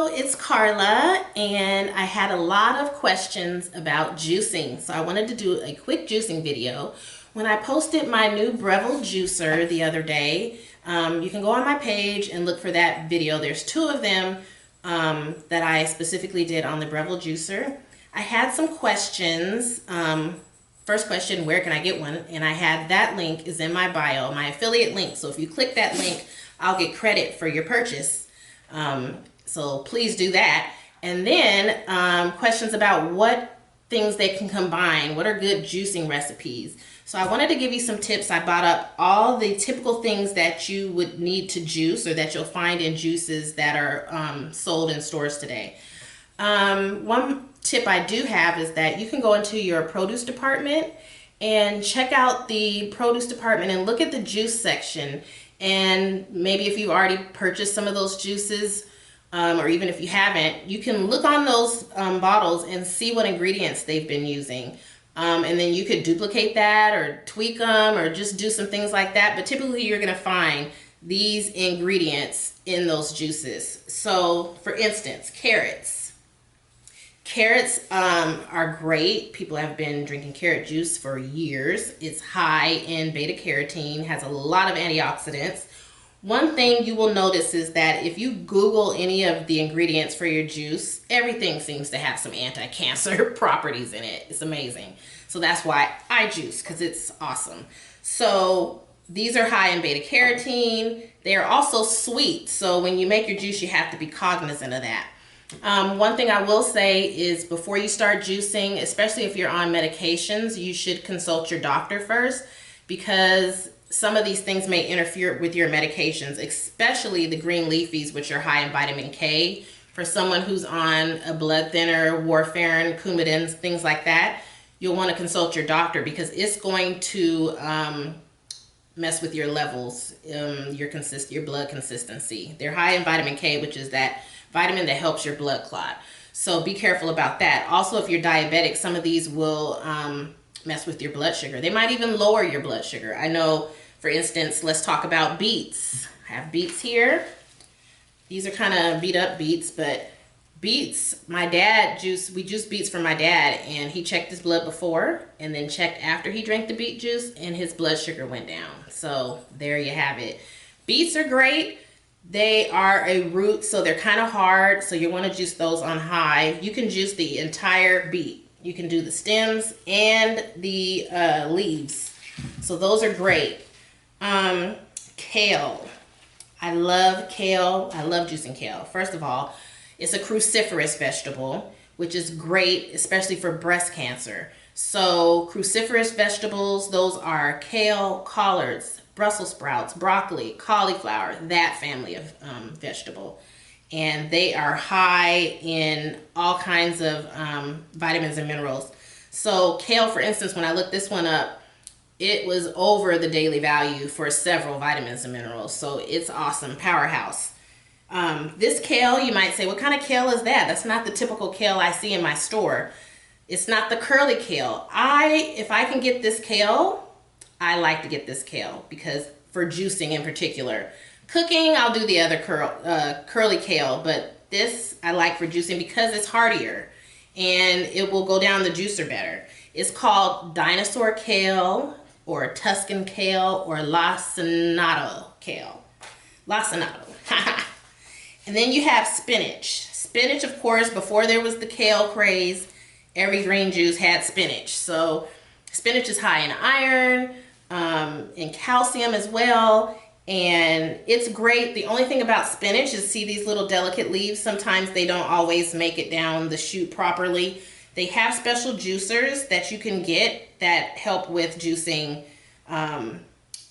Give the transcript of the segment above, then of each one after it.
Hello, it's Carla, and I had a lot of questions about juicing, so I wanted to do a quick juicing video. When I posted my new Breville juicer the other day, you can go on my page and look for that video. There's two of them that I specifically did on the Breville juicer. I had some questions. First question, where can I get one? And I had that link is in my bio, my affiliate link. So if you click that link, I'll get credit for your purchase. So please do that. And then questions about what things they can combine, what are good juicing recipes. So I wanted to give you some tips. I bought up all the typical things that you would need to juice or that you'll find in juices that are sold in stores today. One tip I do have is that you can go into your produce department and check out the produce department and look at the juice section. And maybe if you've already purchased some of those juices, or even if you haven't, you can look on those bottles and see what ingredients they've been using. And then you could duplicate that or tweak them or just do some things like that. But typically you're going to find these ingredients in those juices. So for instance, carrots. Carrots are great. People have been drinking carrot juice for years. It's high in beta carotene, has a lot of antioxidants. One thing you will notice is that if you Google any of the ingredients for your juice, everything seems to have some anti-cancer properties in it. It's amazing. So that's why I juice, because it's awesome. So these are high in beta carotene. They are also sweet. So when you make your juice, you have to be cognizant of that. One thing I will say is before you start juicing, especially if you're on medications, you should consult your doctor first, because some of these things may interfere with your medications, especially the green leafies, which are high in vitamin K. For someone who's on a blood thinner, warfarin, Coumadin, things like that, you'll want to consult your doctor because it's going to mess with your levels, your blood consistency. They're high in vitamin K, which is that vitamin that helps your blood clot. So be careful about that. Also, if you're diabetic, some of these will mess with your blood sugar. They might even lower your blood sugar. I know, for instance, let's talk about beets. I have beets here. These are kind of beat up beets, but beets, we juiced beets for my dad, and he checked his blood before and then checked after he drank the beet juice, and his blood sugar went down. So there you have it. Beets are great. They are a root, so they're kind of hard, so you want to juice those on high. You can juice the entire beet. You can do the stems and the leaves. So those are great. Kale. I love kale. I love juicing kale. First of all, it's a cruciferous vegetable, which is great, especially for breast cancer. So cruciferous vegetables, those are kale, collards, Brussels sprouts, broccoli, cauliflower, that family of vegetable. And they are high in all kinds of vitamins and minerals. So kale, for instance, when I looked this one up, it was over the daily value for several vitamins and minerals. So it's awesome, powerhouse. This kale, you might say, what kind of kale is that? That's not the typical kale I see in my store. It's not the curly kale. If I can get this kale, I like to get this kale because for juicing in particular. Cooking, I'll do the other curly kale, but this I like for juicing because it's heartier and it will go down the juicer better. It's called dinosaur kale or Tuscan kale or lacinato kale. Lacinato. And then you have spinach. Spinach, of course, before there was the kale craze, every green juice had spinach. So spinach is high in iron, and calcium as well, and it's great. The only thing about spinach is, see these little delicate leaves, sometimes they don't always make it down the chute properly. They have special juicers that you can get that help with juicing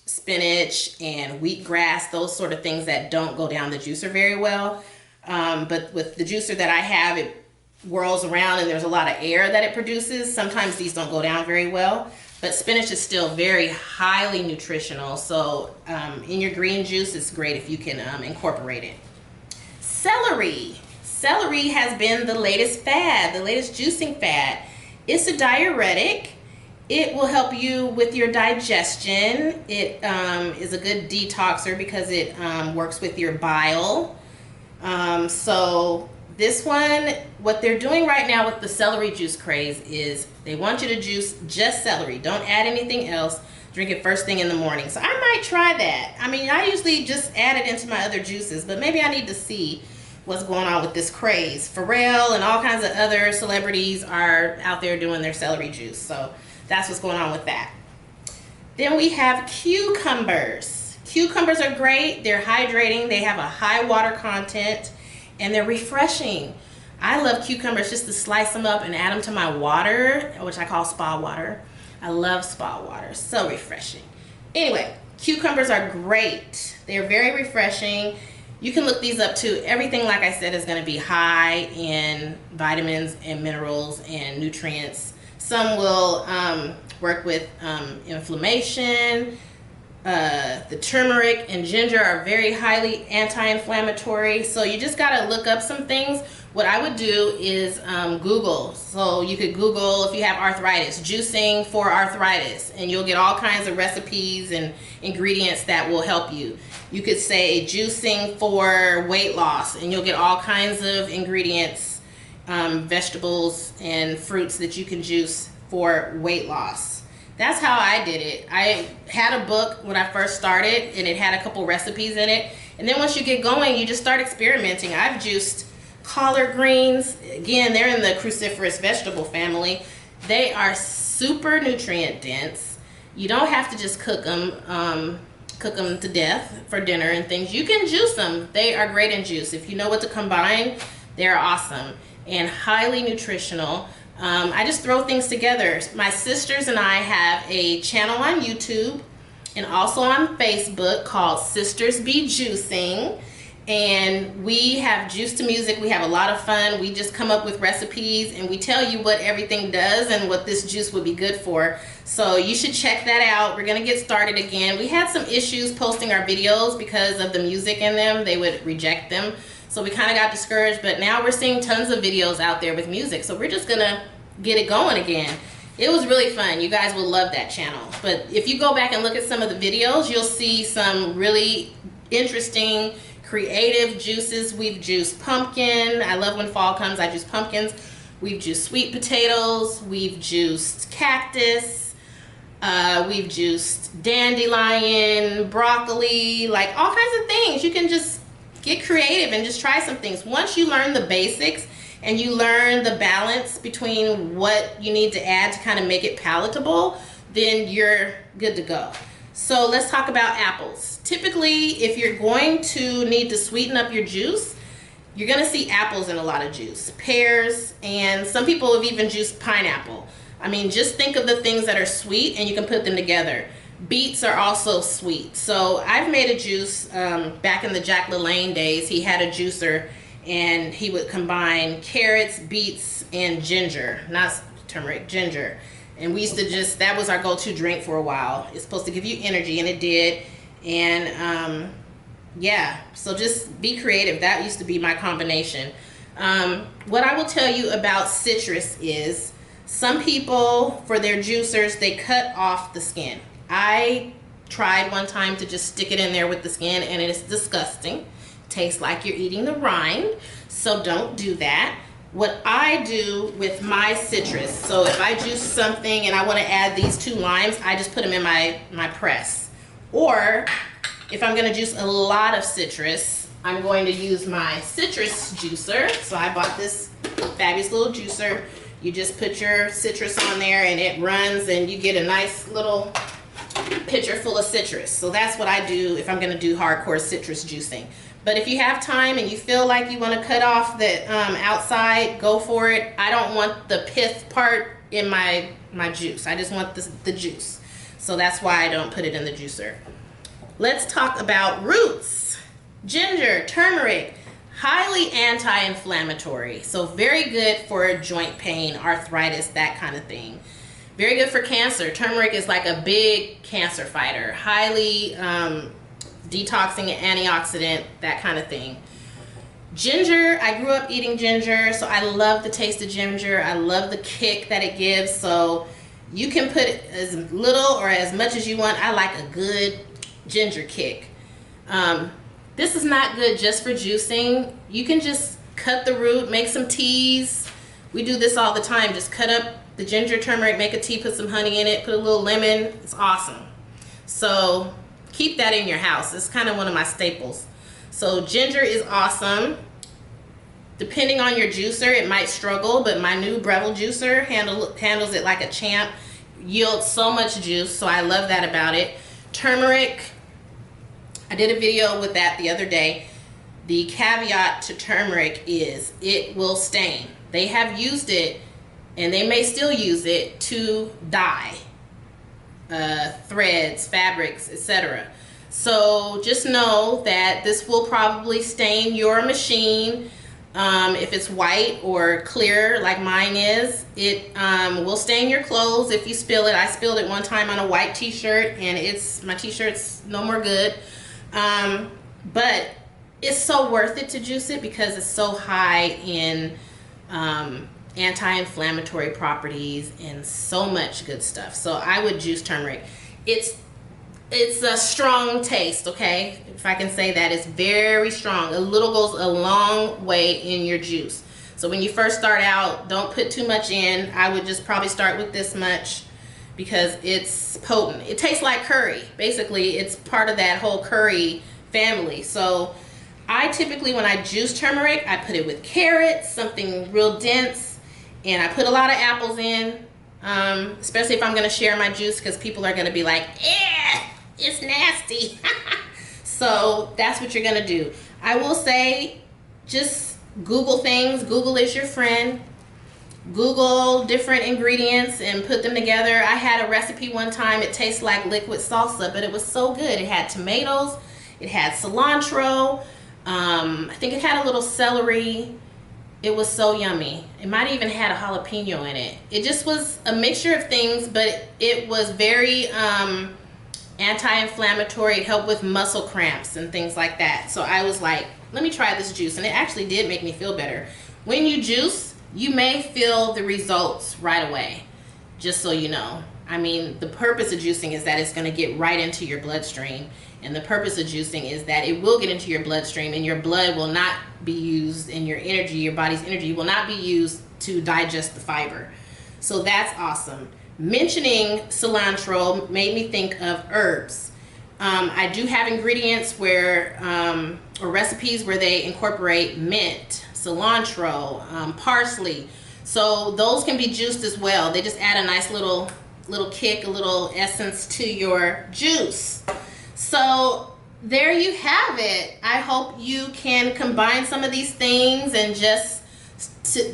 spinach and wheatgrass, those sort of things that don't go down the juicer very well. But with the juicer that I have, it whirls around and there's a lot of air that it produces. Sometimes these don't go down very well. But spinach is still very highly nutritional, so in your green juice, it's great if you can incorporate it. Celery. Celery has been the latest fad, the latest juicing fad. It's a diuretic. It will help you with your digestion. It is a good detoxer because it works with your bile. So this one, what they're doing right now with the celery juice craze is they want you to juice just celery. Don't add anything else. Drink it first thing in the morning. So I might try that. I mean, I usually just add it into my other juices, but maybe I need to see what's going on with this craze. Pharrell and all kinds of other celebrities are out there doing their celery juice. So that's what's going on with that. Then we have cucumbers. Cucumbers are great. They're hydrating. They have a high water content and they're refreshing. I love cucumbers just to slice them up and add them to my water, which I call spa water. I love spa water. So refreshing. Anyway, cucumbers are great. They're very refreshing. You can look these up too. Everything, like I said, is going to be high in vitamins and minerals and nutrients. Some will work with inflammation. The turmeric and ginger are very highly anti-inflammatory. So you just got to look up some things. What I would do is Google. So you could Google, if you have arthritis, juicing for arthritis, and you'll get all kinds of recipes and ingredients that will help you. You could say juicing for weight loss, and you'll get all kinds of ingredients, vegetables and fruits that you can juice for weight loss. That's how I did it. I had a book when I first started, and it had a couple recipes in it. And then once you get going, you just start experimenting. I've juiced collard greens. Again, they're in the cruciferous vegetable family. They are super nutrient dense. You don't have to just cook them to death for dinner and things. You can juice them. They are great in juice. If you know what to combine, they're awesome and highly nutritional. I just throw things together. My sisters and I have a channel on YouTube and also on Facebook called Sisters Be Juicing. And we have juice to music. We have a lot of fun. We just come up with recipes and we tell you what everything does and what this juice would be good for. So you should check that out. We're gonna get started again. We had some issues posting our videos because of the music in them. They would reject them. So we kind of got discouraged, but now we're seeing tons of videos out there with music. So we're just gonna get it going again. It was really fun. You guys will love that channel. But if you go back and look at some of the videos, you'll see some really interesting creative juices. We've juiced pumpkin. I love when fall comes. I juice pumpkins. We've juiced sweet potatoes. We've juiced cactus. We've juiced dandelion, broccoli, like all kinds of things. You can just get creative and just try some things. Once you learn the basics and you learn the balance between what you need to add to kind of make it palatable, then you're good to go. So let's talk about apples. Typically, if you're going to need to sweeten up your juice, you're gonna see apples in a lot of juice. Pears, and some people have even juiced pineapple. I mean, just think of the things that are sweet and you can put them together. Beets are also sweet. So I've made a juice back in the Jack LaLanne days. He had a juicer and he would combine carrots, beets, and ginger. Not turmeric, ginger. And we used to just, that was our go-to drink for a while. It's supposed to give you energy, and it did. And yeah, so just be creative. That used to be my combination. What I will tell you about citrus is some people, for their juicers, they cut off the skin. I tried one time to just stick it in there with the skin, and it is disgusting. Tastes like you're eating the rind, so don't do that. What I do with my citrus, so if I juice something and I want to add these 2 limes, I just put them in my press. Or if I'm going to juice a lot of citrus, I'm going to use my citrus juicer. So I bought this fabulous little juicer. You just put your citrus on there and it runs and you get a nice little pitcher full of citrus. So that's what I do if I'm going to do hardcore citrus juicing. But if you have time and you feel like you want to cut off the outside, go for it. I don't want the pith part in my juice. I just want the juice. So that's why I don't put it in the juicer. Let's talk about roots. Ginger, turmeric, highly anti-inflammatory. So very good for joint pain, arthritis, that kind of thing. Very good for cancer. Turmeric is like a big cancer fighter. Highly detoxing, antioxidant, that kind of thing. Ginger, I grew up eating ginger, so I love the taste of ginger. I love the kick that it gives. So you can put as little or as much as you want. I like a good ginger kick. This is not good just for juicing. You can just cut the root, make some teas. We do this all the time. Just cut up the ginger, turmeric, make a tea, put some honey in it, put a little lemon. It's awesome. So keep that in your house. It's kind of one of my staples. So ginger is awesome. Depending on your juicer, it might struggle, but my new Breville juicer handles it like a champ. Yields so much juice, so I love that about it. Turmeric, I did a video with that the other day. The caveat to turmeric is it will stain. They have used it, and they may still use it to dye threads, fabrics, etc. So just know that this will probably stain your machine. If it's white or clear like mine is, it will stain your clothes if you spill it. I spilled it one time on a white t-shirt, and my t-shirt's no more good. But it's so worth it to juice it because it's so high in anti-inflammatory properties and so much good stuff. So I would juice turmeric. It's a strong taste, okay? If I can say that, it's very strong. A little goes a long way in your juice. So when you first start out, don't put too much in. I would just probably start with this much because it's potent. It tastes like curry. Basically, it's part of that whole curry family. So I typically, when I juice turmeric, I put it with carrots, something real dense, and I put a lot of apples in, especially if I'm gonna share my juice, because people are gonna be like, eh, it's nasty. So that's what you're gonna do. I will say, just Google things. Google is your friend. Google different ingredients and put them together. I had a recipe one time. It tastes like liquid salsa, but it was so good. It had tomatoes, it had cilantro, I think it had a little celery. It was so yummy. It might have even had a jalapeno in it. It just was a mixture of things, but it was very anti-inflammatory. It helped with muscle cramps and things like that. So I was like, let me try this juice, and it actually did make me feel better. When you juice, you may feel the results right away, just so you know. I mean, the purpose of juicing is that it's going to get right into your bloodstream, and the purpose of juicing is that it will get into your bloodstream, and your blood will not be used, and your energy, your body's energy will not be used to digest the fiber. So that's awesome. Mentioning cilantro made me think of herbs. I do have ingredients where, or recipes where they incorporate mint, cilantro, parsley. So those can be juiced as well. They just add a nice little kick, a little essence to your juice. So there you have it. I hope you can combine some of these things and just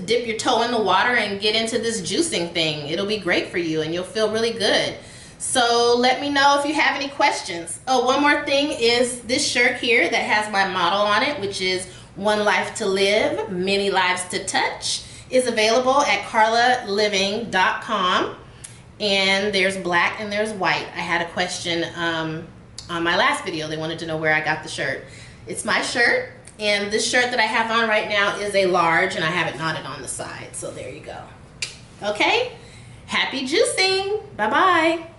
dip your toe in the water and get into this juicing thing. It'll be great for you and you'll feel really good. So let me know if you have any questions. Oh, one more thing is this shirt here that has my motto on it, which is "One life to live, many lives to touch," is available at carlaliving.com. And there's black and there's white. I had a question on my last video. They wanted to know where I got the shirt. It's my shirt, and this shirt that I have on right now is a large, and I have it knotted on the side. So there you go. Okay, happy juicing. Bye-bye.